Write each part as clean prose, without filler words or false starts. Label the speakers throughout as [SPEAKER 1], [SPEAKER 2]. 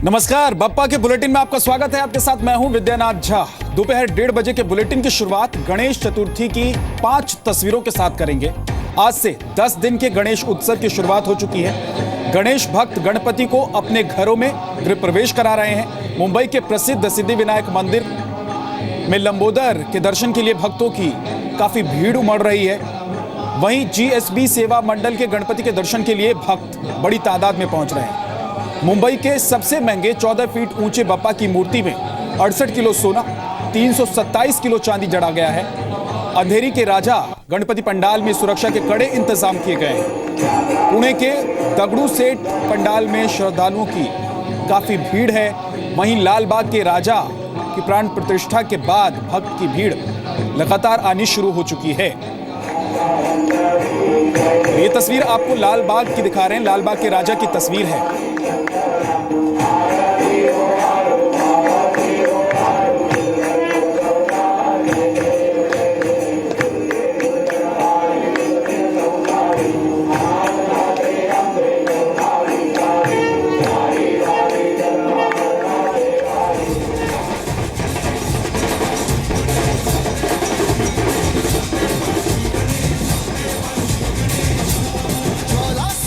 [SPEAKER 1] नमस्कार, बप्पा के बुलेटिन में आपका स्वागत है। आपके साथ मैं हूं विद्यानाथ झा। दोपहर 1:30 बजे के बुलेटिन की शुरुआत गणेश चतुर्थी की 5 तस्वीरों के साथ करेंगे। आज से 10 दिन के गणेश उत्सव की शुरुआत हो चुकी है। गणेश भक्त गणपति को अपने घरों में गृह प्रवेश करा रहे हैं। मुंबई के प्रसिद्ध सिद्धिविनायक मंदिर में लंबोदर के दर्शन के लिए भक्तों की काफी भीड़ उमड़ रही है। वहीं जीएसबी सेवा मंडल के गणपति के दर्शन के लिए भक्त बड़ी तादाद में पहुंच रहे हैं। मुंबई के सबसे महंगे 14 फीट ऊंचे बप्पा की मूर्ति में 68 किलो सोना, 327 किलो चांदी जड़ा गया है। अंधेरी के राजा गणपति पंडाल में सुरक्षा के कड़े इंतजाम किए गए हैं। पुणे के दगड़ू सेठ पंडाल में श्रद्धालुओं की काफी भीड़ है। वहीं लालबाग के राजा की प्राण प्रतिष्ठा के बाद भक्त की भीड़ लगातार आनी शुरू हो चुकी है। ये तस्वीर आपको लालबाग की दिखा रहे हैं। लालबाग के राजा की तस्वीर है।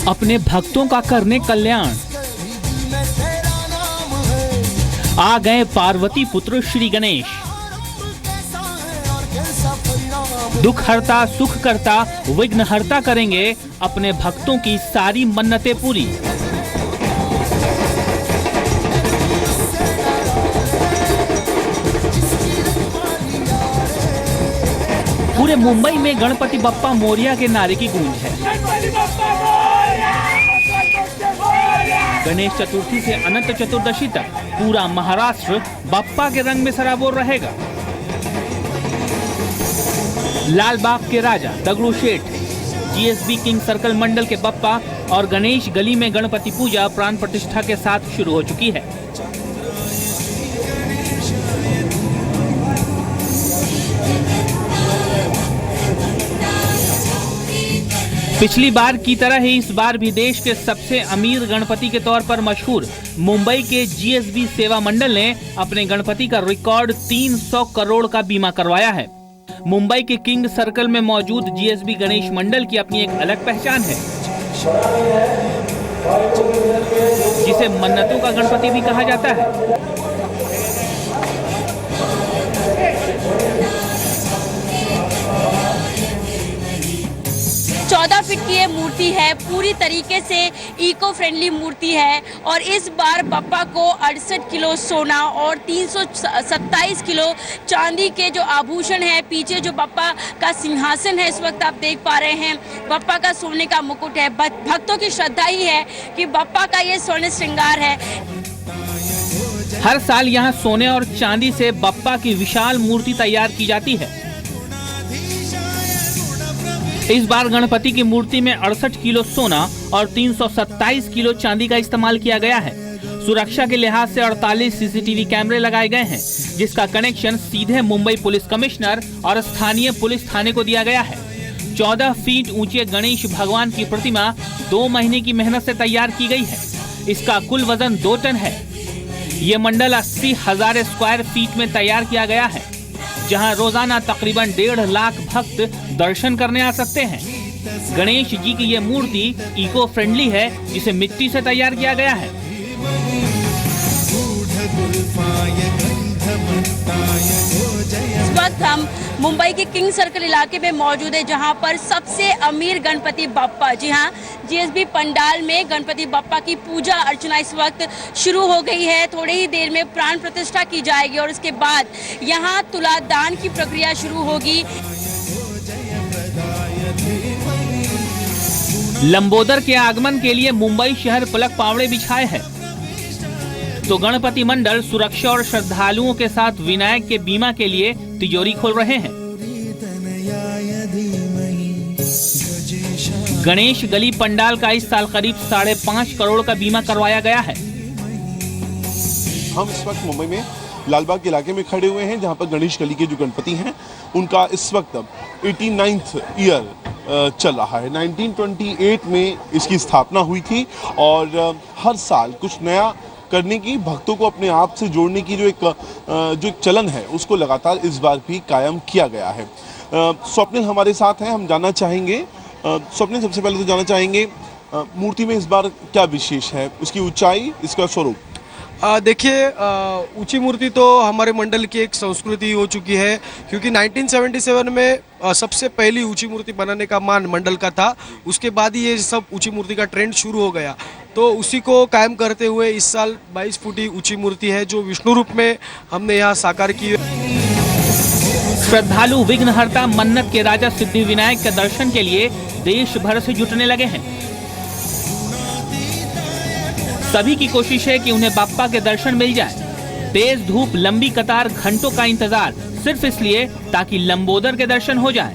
[SPEAKER 2] अपने भक्तों का करने कल्याण आ गए पार्वती पुत्र श्री गणेश। दुख हरता सुख करता विघ्न हरता करेंगे अपने भक्तों की सारी मन्नतें पूरी। पूरे मुंबई में गणपति बप्पा मोरिया के नारे की गूंज है। गणेश चतुर्थी से अनंत चतुर्दशी तक पूरा महाराष्ट्र बप्पा के रंग में सराबोर रहेगा। लालबाग के राजा दगड़ू सेठ, जीएसबी किंग सर्कल मंडल के बप्पा और गणेश गली में गणपति पूजा प्राण प्रतिष्ठा के साथ शुरू हो चुकी है। पिछली बार की तरह ही इस बार भी देश के सबसे अमीर गणपति के तौर पर मशहूर मुंबई के जीएसबी सेवा मंडल ने अपने गणपति का रिकॉर्ड 300 करोड़ का बीमा करवाया है। मुंबई के किंग सर्कल में मौजूद जीएसबी गणेश मंडल की अपनी एक अलग पहचान है, जिसे मन्नतों का गणपति भी कहा जाता है।
[SPEAKER 3] 14 फीट की ये मूर्ति है, पूरी तरीके से इको फ्रेंडली मूर्ति है और इस बार बप्पा को 68 किलो सोना और 327 किलो चांदी के जो आभूषण है, पीछे जो बप्पा का सिंहासन है इस वक्त आप देख पा रहे हैं, बप्पा का सोने का मुकुट है। भक्तों की श्रद्धा ही है कि बप्पा का ये स्वर्ण श्रृंगार है।
[SPEAKER 2] हर साल यहाँ सोने और चांदी से बप्पा की विशाल मूर्ति तैयार की जाती है। इस बार गणपति की मूर्ति में 68 किलो सोना और 327 किलो चांदी का इस्तेमाल किया गया है। सुरक्षा के लिहाज से 48 सीसीटीवी कैमरे लगाए गए हैं, जिसका कनेक्शन सीधे मुंबई पुलिस कमिश्नर और स्थानीय पुलिस थाने को दिया गया है। 14 फीट ऊंचे गणेश भगवान की प्रतिमा 2 महीने की मेहनत से तैयार की गई है। इसका कुल वजन 2 टन है। ये मंडल 80,000 स्क्वायर फीट में तैयार किया गया है, जहां रोजाना तकरीबन 1.5 लाख भक्त दर्शन करने आ सकते हैं। गणेश जी की ये मूर्ति इको फ्रेंडली है, जिसे मिट्टी से तैयार किया गया है।
[SPEAKER 3] इस वक्त हम मुंबई के किंग सर्कल इलाके में मौजूद है, जहां पर सबसे अमीर गणपति बप्पा, जी हाँ, जीएसबी पंडाल में गणपति बप्पा की पूजा अर्चना इस वक्त शुरू हो गई है। थोड़ी ही देर में प्राण प्रतिष्ठा की जाएगी और उसके बाद यहां तुलादान की प्रक्रिया शुरू होगी।
[SPEAKER 2] लंबोदर के आगमन के लिए मुंबई शहर पलक पावड़े बिछाए है, तो गणपति मंडल सुरक्षा और श्रद्धालुओं के साथ विनायक के बीमा के लिए तिजोरी खोल रहे हैं। गणेश गली पंडाल का इस साल करीब 5.5 करोड़ का बीमा करवाया गया है।
[SPEAKER 4] हम इस वक्त मुंबई में लालबाग के इलाके में खड़े हुए हैं, जहां पर गणेश गली के जो गणपति हैं उनका इस वक्त 89th ईयर चल रहा है। 1928 में इसकी स्थापना हुई थी और हर साल कुछ नया करने की, भक्तों को अपने आप से जोड़ने की जो एक चलन है उसको लगातार इस बार भी कायम किया गया है। स्वप्निल हमारे साथ हैं, हम जानना चाहेंगे स्वप्निल, सबसे पहले तो जानना चाहेंगे मूर्ति में इस बार क्या विशेष है, उसकी ऊंचाई, इसका स्वरूप।
[SPEAKER 5] देखिए, ऊंची मूर्ति तो हमारे मंडल की एक संस्कृति हो चुकी है, क्योंकि 1977 में सबसे पहली ऊंची मूर्ति बनाने का मान मंडल का था। उसके बाद ही ये सब ऊंची मूर्ति का ट्रेंड शुरू हो गया, तो उसी को कायम करते हुए इस साल 22 फुटी ऊंची मूर्ति है जो विष्णु रूप में हमने यहाँ साकार की है।
[SPEAKER 2] श्रद्धालु विघ्नहर्ता मन्नत के राजा सिद्धि विनायक के दर्शन के लिए देश भर से जुटने लगे हैं। सभी की कोशिश है कि उन्हें बाप्पा के दर्शन मिल जाए। तेज धूप, लंबी कतार, घंटों का इंतजार सिर्फ इसलिए ताकि लंबोदर के दर्शन हो जाए।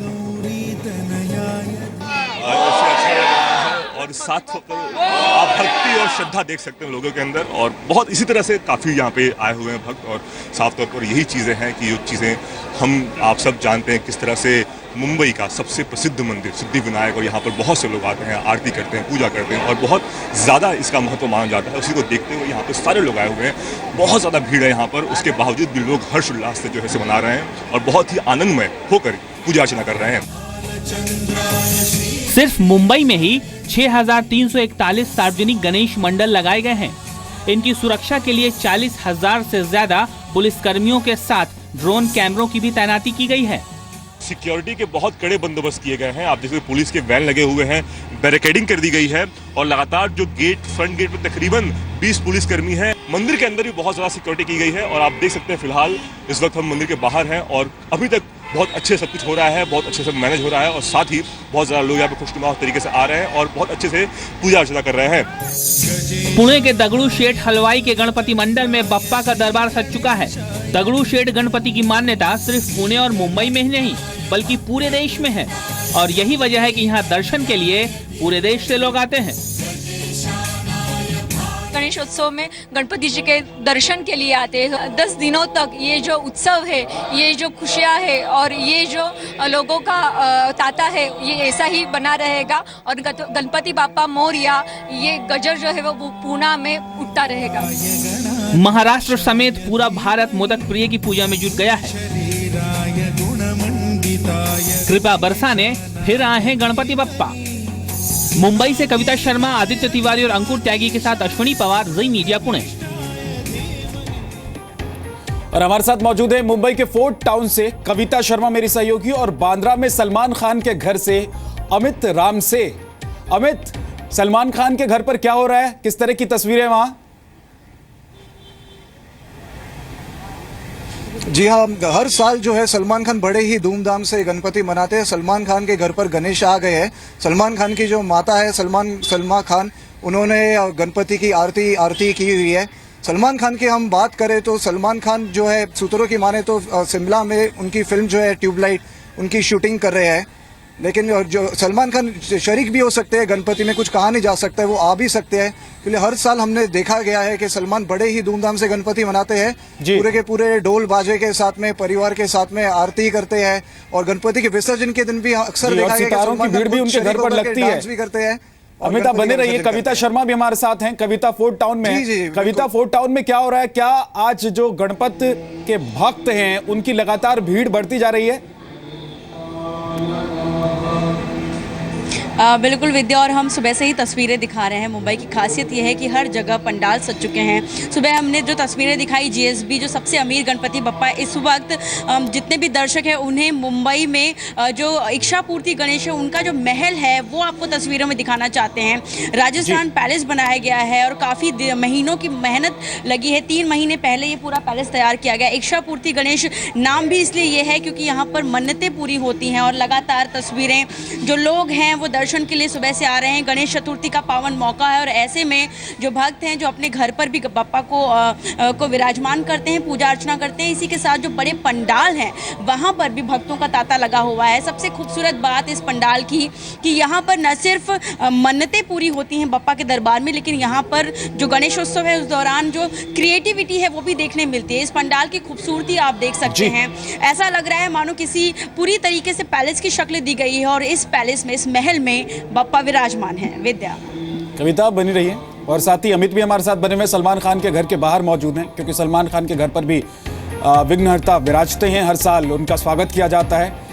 [SPEAKER 6] और साथ आप भक्ति और श्रद्धा देख सकते हैं लोगों के अंदर, और बहुत इसी तरह से काफ़ी यहाँ पे आए हुए हैं भक्त। और साफ तौर पर यही चीज़ें हैं कि जो चीज़ें हम आप सब जानते हैं किस तरह से मुंबई का सबसे प्रसिद्ध मंदिर सिद्धि विनायक, और यहाँ पर बहुत से लोग आते हैं, आरती करते हैं, पूजा करते हैं और बहुत ज़्यादा इसका महत्व माना जाता है। उसी को देखते हुए यहाँ पर सारे लोग आए हुए हैं, बहुत ज़्यादा भीड़ है यहाँ पर। उसके बावजूद भी लोग हर्ष उल्लास से जो है मना रहे हैं और बहुत ही आनंदमय होकर पूजा अर्चना कर रहे हैं।
[SPEAKER 2] सिर्फ मुंबई में ही 6,341 सार्वजनिक गणेश मंडल लगाए गए हैं। इनकी सुरक्षा के लिए 40,000 से ज्यादा पुलिसकर्मियों के साथ ड्रोन कैमरों की भी तैनाती की गई है।
[SPEAKER 6] सिक्योरिटी के बहुत कड़े बंदोबस्त किए गए हैं। आप देखिए पुलिस के वैन लगे हुए हैं, बैरिकेडिंग कर दी गई है और लगातार जो फ्रंट गेट पर तकरीबन 20 पुलिसकर्मी हैं। मंदिर के अंदर भी बहुत ज़्यादा सिक्योरिटी की गई है और आप देख सकते हैं फिलहाल इस वक्त हम मंदिर के बाहर हैं और अभी तक बहुत अच्छे सब कुछ हो रहा है, बहुत अच्छे से मैनेज हो रहा है और साथ ही बहुत ज़्यादा लोग यहाँ पे खुशनुमा तरीके से आ रहे हैं और बहुत अच्छे से पूजा अर्चना कर रहे हैं।
[SPEAKER 2] पुणे के दगड़ू शेठ हलवाई के गणपति मंडल में बप्पा का दरबार सज चुका है। दगड़ू शेठ गणपति की मान्यता सिर्फ पुणे और मुंबई में ही नहीं बल्कि पूरे देश में है और यही वजह है कि यहाँ दर्शन के लिए पूरे देश से लोग आते हैं।
[SPEAKER 7] गणेशोत्सव में गणपति जी के दर्शन के लिए आते हैं। 10 दिनों तक ये जो उत्सव है, ये जो खुशियाँ है और ये जो लोगों का तांता है, ये ऐसा ही बना रहेगा और गणपति बाप्पा मोरया ये गजर जो है वो पूना में उठता रहेगा।
[SPEAKER 2] महाराष्ट्र समेत पूरा भारत मोदक प्रिय की पूजा में जुट गया है। कृपा बरसाने फिर आए हैं गणपति बप्पा। मुंबई से कविता शर्मा, आदित्य तिवारी और अंकुर त्यागी के साथ अश्विनी पवार, जी मीडिया पुणे।
[SPEAKER 1] और हमारे साथ मौजूद है मुंबई के फोर्ट टाउन से कविता शर्मा मेरी सहयोगी और बांद्रा में सलमान खान के घर से अमित रामसे। अमित, सलमान खान के घर पर क्या हो रहा है, किस तरह की तस्वीरें वहां?
[SPEAKER 8] जी हाँ, हर साल जो है सलमान खान बड़े ही धूमधाम से गणपति मनाते हैं। सलमान खान के घर पर गणेश आ गए हैं। सलमान खान की जो माता है सलमा खान, उन्होंने गणपति की आरती की हुई है। सलमान खान की हम बात करें तो सलमान खान जो है सूत्रों की माने तो शिमला में उनकी फिल्म जो है ट्यूबलाइट, उनकी शूटिंग कर रहे हैं। लेकिन जो सलमान खान शरीक भी हो सकते हैं गणपति में, कुछ कहा नहीं जा सकता है, वो आ भी सकते हैं। इसलिए हर साल हमने देखा गया है कि सलमान बड़े ही धूमधाम से गणपति मनाते हैं। पूरे के पूरे ढोल बाजे के साथ में परिवार के साथ में आरती करते हैं और गणपति के विसर्जन के दिन भी अक्सर देखा गया कि
[SPEAKER 1] भीड़ भी उनके घर पर लगती है,
[SPEAKER 8] डांस भी करते हैं।
[SPEAKER 1] अमिता बने रहिए। कविता शर्मा भी हमारे साथ हैं, कविता फोर्ट टाउन में। कविता, फोर्ट टाउन में क्या हो रहा है? क्या आज जो गणपति के भक्त हैं उनकी लगातार भीड़ बढ़ती जा रही है?
[SPEAKER 3] बिल्कुल विद्या, और हम सुबह से ही तस्वीरें दिखा रहे हैं। मुंबई की खासियत यह है कि हर जगह पंडाल सज चुके हैं। सुबह हमने जो तस्वीरें दिखाई, जीएसबी जो सबसे अमीर गणपति बप्पा, इस वक्त जितने भी दर्शक हैं उन्हें मुंबई में जो इच्छा पूर्ति गणेश है उनका जो महल है वो आपको तस्वीरों में दिखाना चाहते हैं। राजस्थान पैलेस बनाया गया है और काफ़ी महीनों की मेहनत लगी है। 3 महीने पहले ये पूरा पैलेस तैयार किया गया। इच्छा पूर्ति गणेश नाम भी इसलिए ये है क्योंकि यहाँ पर मन्नतें पूरी होती हैं और लगातार तस्वीरें जो लोग हैं वो दर्शन के लिए सुबह से आ रहे हैं। गणेश चतुर्थी का पावन मौका है और ऐसे में जो भक्त हैं जो अपने घर पर भी बप्पा को विराजमान करते हैं, पूजा अर्चना करते हैं। इसी के साथ जो बड़े पंडाल हैं वहाँ पर भी भक्तों का तांता लगा हुआ है। सबसे खूबसूरत बात इस पंडाल की कि यहाँ पर न सिर्फ मन्नतें पूरी होती हैं बप्पा के दरबार में, लेकिन यहाँ पर जो गणेशोत्सव है उस दौरान जो क्रिएटिविटी है वो भी देखने मिलती है। इस पंडाल की खूबसूरती आप देख सकते हैं। ऐसा लग रहा है मानो किसी पूरी तरीके से पैलेस की शक्ल दी गई है और इस पैलेस में, इस महल में बप्पा विराजमान है। विद्या,
[SPEAKER 1] कविता बनी रही है और साथ ही अमित भी हमारे साथ बने हुए सलमान खान के घर के बाहर मौजूद हैं, क्योंकि सलमान खान के घर पर भी विघ्नहर्ता विराजते हैं। हर साल उनका स्वागत किया जाता है।